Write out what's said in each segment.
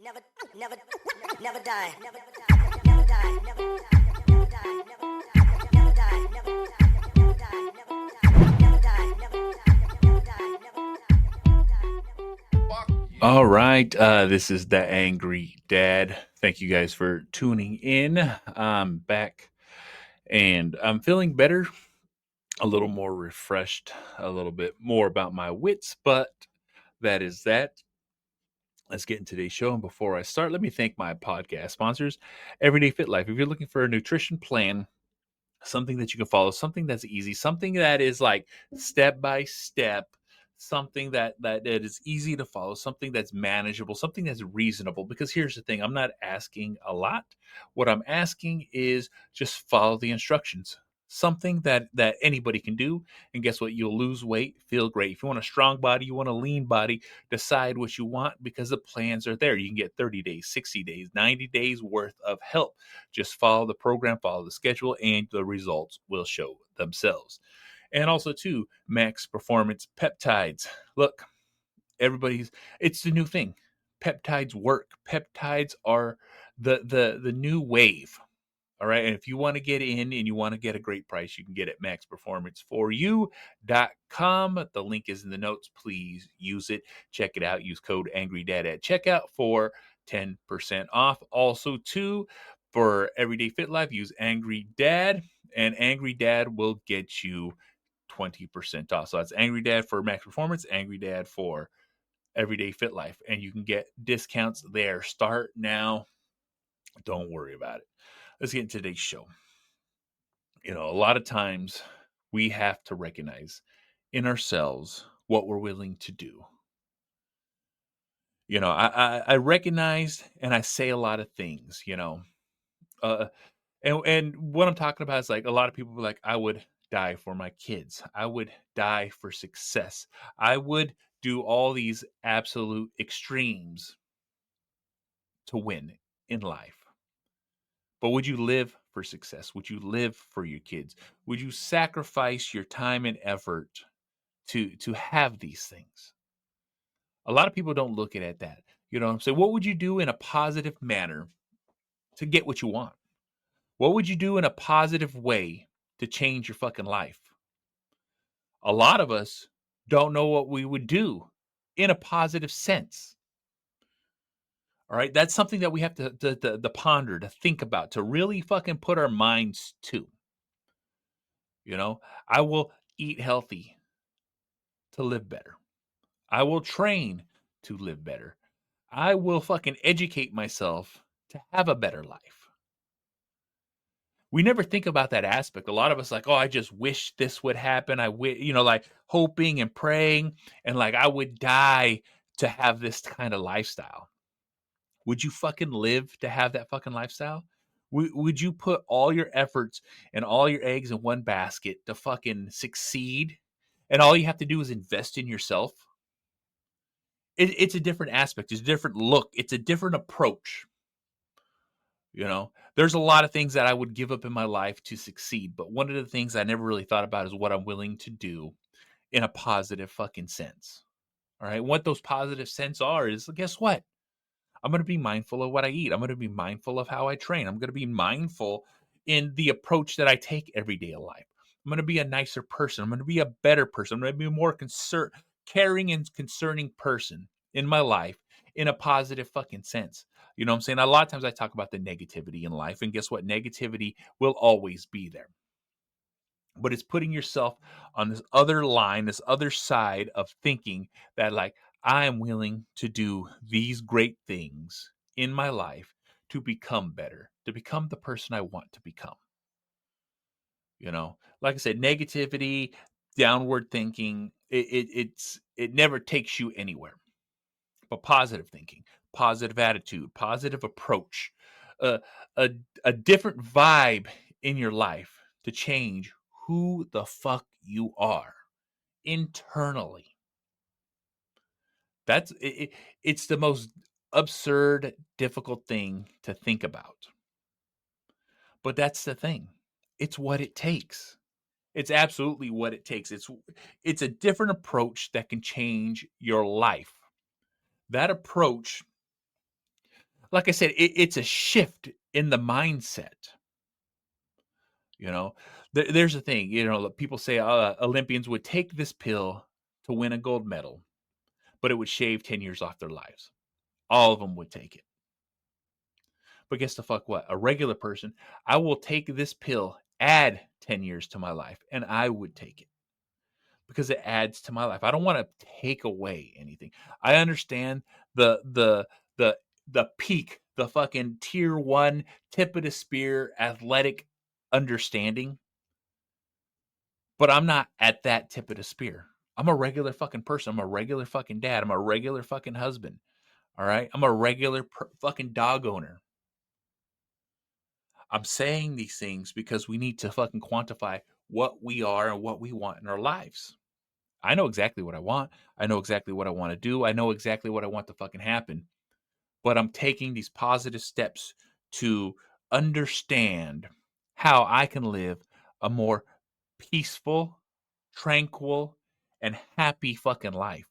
Never, never, never die. Never die. Never die. Never die. Never die. Never die. Never die. Never die. Never die. Never die. All right. This is the Angry Dad. Thank you guys for tuning in. I'm back and I'm feeling better, a little more refreshed, a little bit more about my wits, but that is that. Let's get into today's show. And before I start, let me thank my podcast sponsors, Everyday Fit Life. If you're looking for a nutrition plan, something that you can follow, something that's easy, something that is like step by step, something that is easy to follow, something that's manageable, something that's reasonable. Because here's the thing, I'm not asking a lot. What I'm asking is just follow the instructions. Something that anybody can do, and guess what? You'll lose weight, feel great. If you want a strong body, you want a lean body, decide what you want because the plans are there. You can get 30 days, 60 days, 90 days worth of help. Just follow the program, follow the schedule, and the results will show themselves. And also, too, max performance peptides. Look, it's the new thing. Peptides work. Peptides are the new wave. All right. And if you want to get in and you want to get a great price, you can get it at maxperformanceforyou.com. The link is in the notes. Please use it. Check it out. Use code AngryDad at checkout for 10% off. Also, too, for Everyday Fit Life, use Angry Dad, and Angry Dad will get you 20% off. So that's Angry Dad for Max Performance, Angry Dad for Everyday Fit Life. And you can get discounts there. Start now. Don't worry about it. Let's get into today's show. A lot of times we have to recognize in ourselves what we're willing to do. I recognize and I say a lot of things, and what I'm talking about is like a lot of people are like, I would die for my kids. I would die for success. I would do all these absolute extremes to win in life. But would you live for success? Would you live for your kids? Would you sacrifice your time and effort to have these things? A lot of people don't look at that. You know what I'm saying? What would you do in a positive manner to get what you want? What would you do in a positive way to change your fucking life? A lot of us don't know what we would do in a positive sense. All right. That's something that we have to ponder, to think about, to really fucking put our minds to. I will eat healthy to live better. I will train to live better. I will fucking educate myself to have a better life. We never think about that aspect. A lot of us like, oh, I just wish this would happen. Like hoping and praying and like I would die to have this kind of lifestyle. Would you fucking live to have that fucking lifestyle? Would you put all your efforts and all your eggs in one basket to fucking succeed? And all you have to do is invest in yourself? It's a different aspect. It's a different look. It's a different approach. There's a lot of things that I would give up in my life to succeed. But one of the things I never really thought about is what I'm willing to do in a positive fucking sense. All right. What those positive sense are is, guess what? I'm going to be mindful of what I eat. I'm going to be mindful of how I train. I'm going to be mindful in the approach that I take every day of life. I'm going to be a nicer person. I'm going to be a better person. I'm going to be a more caring and concerning person in my life in a positive fucking sense. You know what I'm saying? A lot of times I talk about the negativity in life, and guess what? Negativity will always be there. But it's putting yourself on this other line, this other side of thinking that like, I am willing to do these great things in my life to become better, to become the person I want to become. Like I said, negativity, downward thinking, it never takes you anywhere. But positive thinking, positive attitude, positive approach, uh, a a different vibe in your life to change who the fuck you are internally. It's the most absurd, difficult thing to think about. But that's the thing. It's what it takes. It's absolutely what it takes. It's a different approach that can change your life. That approach like I said, it's a shift in the mindset. You know, there's a thing. You know, people say Olympians would take this pill to win a gold medal, but it would shave 10 years off their lives. All of them would take it. But guess the fuck what? A regular person, I will take this pill, add 10 years to my life, and I would take it because it adds to my life. I don't want to take away anything. I understand the the peak, the fucking tier one, tip of the spear, athletic understanding, but I'm not at that tip of the spear. I'm a regular fucking person. I'm a regular fucking dad. I'm a regular fucking husband. All right. I'm a regular fucking dog owner. I'm saying these things because we need to fucking quantify what we are and what we want in our lives. I know exactly what I want. I know exactly what I want to do. I know exactly what I want to fucking happen. But I'm taking these positive steps to understand how I can live a more peaceful, tranquil, and happy fucking life.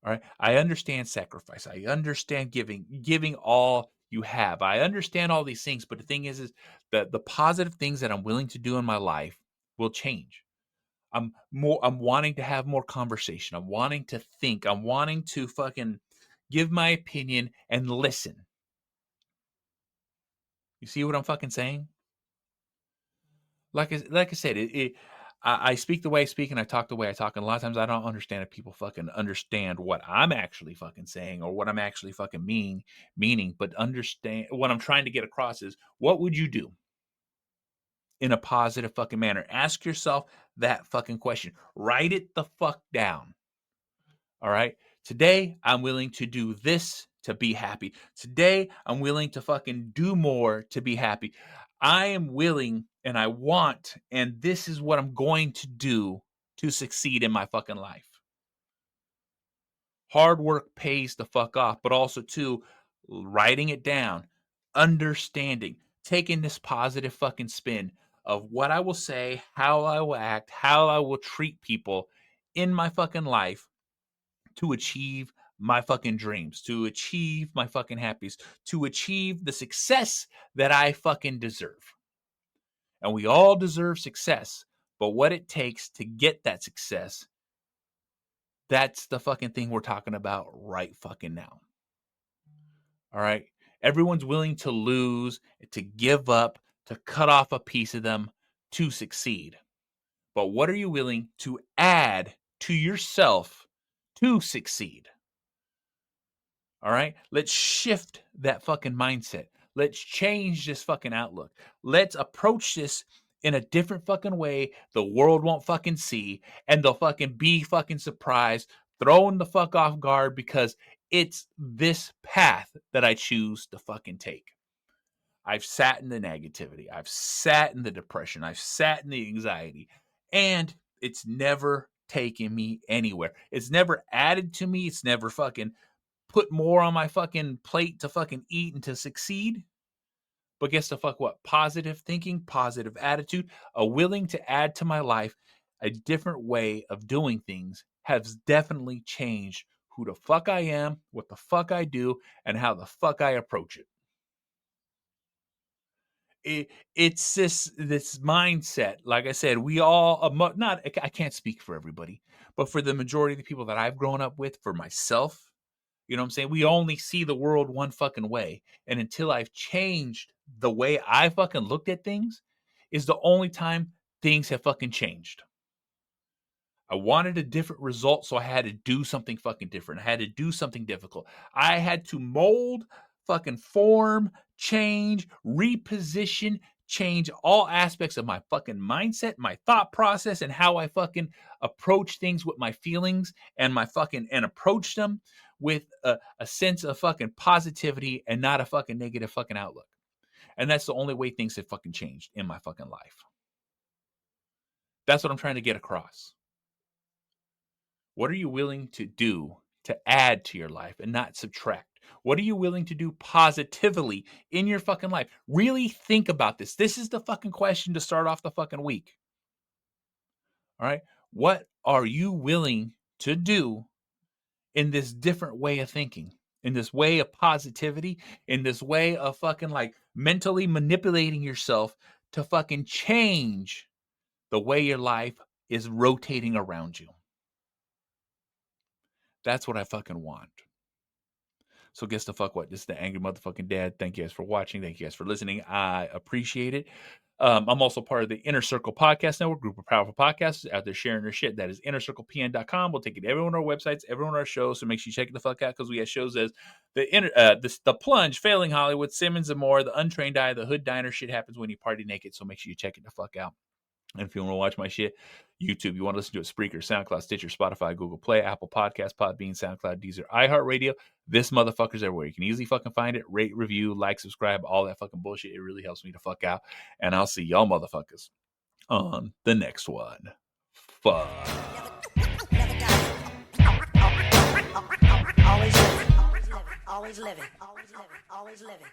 All right. I understand sacrifice. I understand giving all you have. I understand all these things, but the thing is that the positive things that I'm willing to do in my life will change. I'm wanting to have more conversation. I'm wanting to think. I'm wanting to fucking give my opinion and listen. You see what I'm fucking saying? Like I said, I speak the way I speak and I talk the way I talk, and a lot of times I don't understand if people fucking understand what I'm actually fucking saying or what I'm actually fucking meaning. But understand what I'm trying to get across is what would you do in a positive fucking manner? Ask yourself that fucking question. Write it the fuck down. All right. Today, I'm willing to do this to be happy. Today, I'm willing to fucking do more to be happy. I am willing and I want, and this is what I'm going to do to succeed in my fucking life. Hard work pays the fuck off, but also, too, writing it down, understanding, taking this positive fucking spin of what I will say, how I will act, how I will treat people in my fucking life to achieve my fucking dreams, to achieve my fucking happiness, to achieve the success that I fucking deserve. And we all deserve success, but what it takes to get that success, that's the fucking thing we're talking about right fucking now. All right. Everyone's willing to lose, to give up, to cut off a piece of them to succeed. But what are you willing to add to yourself to succeed? All right. Let's shift that fucking mindset. Let's change this fucking outlook. Let's approach this in a different fucking way the world won't fucking see, and they'll fucking be fucking surprised, thrown the fuck off guard because it's this path that I choose to fucking take. I've sat in the negativity. I've sat in the depression. I've sat in the anxiety, and it's never taken me anywhere. It's never added to me. It's never fucking put more on my fucking plate to fucking eat and to succeed. But guess the fuck what? Positive thinking, positive attitude, a willing to add to my life a different way of doing things has definitely changed who the fuck I am, what the fuck I do, and how the fuck I approach it. It's this mindset. Like I said, we all not. I can't speak for everybody, but for the majority of the people that I've grown up with, for myself, you know what I'm saying? We only see the world one fucking way. And until I've changed the way I fucking looked at things, is the only time things have fucking changed. I wanted a different result, so I had to do something fucking different. I had to do something difficult. I had to mold, fucking form, change, reposition, change all aspects of my fucking mindset, my thought process, and how I fucking approach things with my feelings and my fucking and approach them with a sense of fucking positivity and not a fucking negative fucking outlook. And that's the only way things have fucking changed in my fucking life. That's what I'm trying to get across. What are you willing to do to add to your life and not subtract? What are you willing to do positively in your fucking life? Really think about this. This is the fucking question to start off the fucking week. All right. What are you willing to do in this different way of thinking? in this way of positivity, in this way of fucking like mentally manipulating yourself to fucking change the way your life is rotating around you. That's what I fucking want. So guess the fuck what? This is the Angry Motherfucking Dad. Thank you guys for watching. Thank you guys for listening. I appreciate it. I'm also part of the Inner Circle Podcast Network, group of powerful podcasters out there sharing their shit. That is innercirclepn.com. We'll take it to everyone on our websites, everyone on our shows. So make sure you check the fuck out because we have shows as the Plunge, Failing Hollywood, Simmons and More, The Untrained Eye, The Hood Diner. Shit happens when you party naked. So make sure you check it the fuck out. And if you want to watch my shit, YouTube, you want to listen to it, Spreaker, SoundCloud, Stitcher, Spotify, Google Play, Apple Podcasts, Podbean, SoundCloud, Deezer, iHeartRadio. This motherfucker's everywhere. You can easily fucking find it. Rate, review, like, subscribe, all that fucking bullshit. It really helps me to fuck out. And I'll see y'all motherfuckers on the next one. Fuck. Never die. Always living. Always living. Always living. Always living. Always living.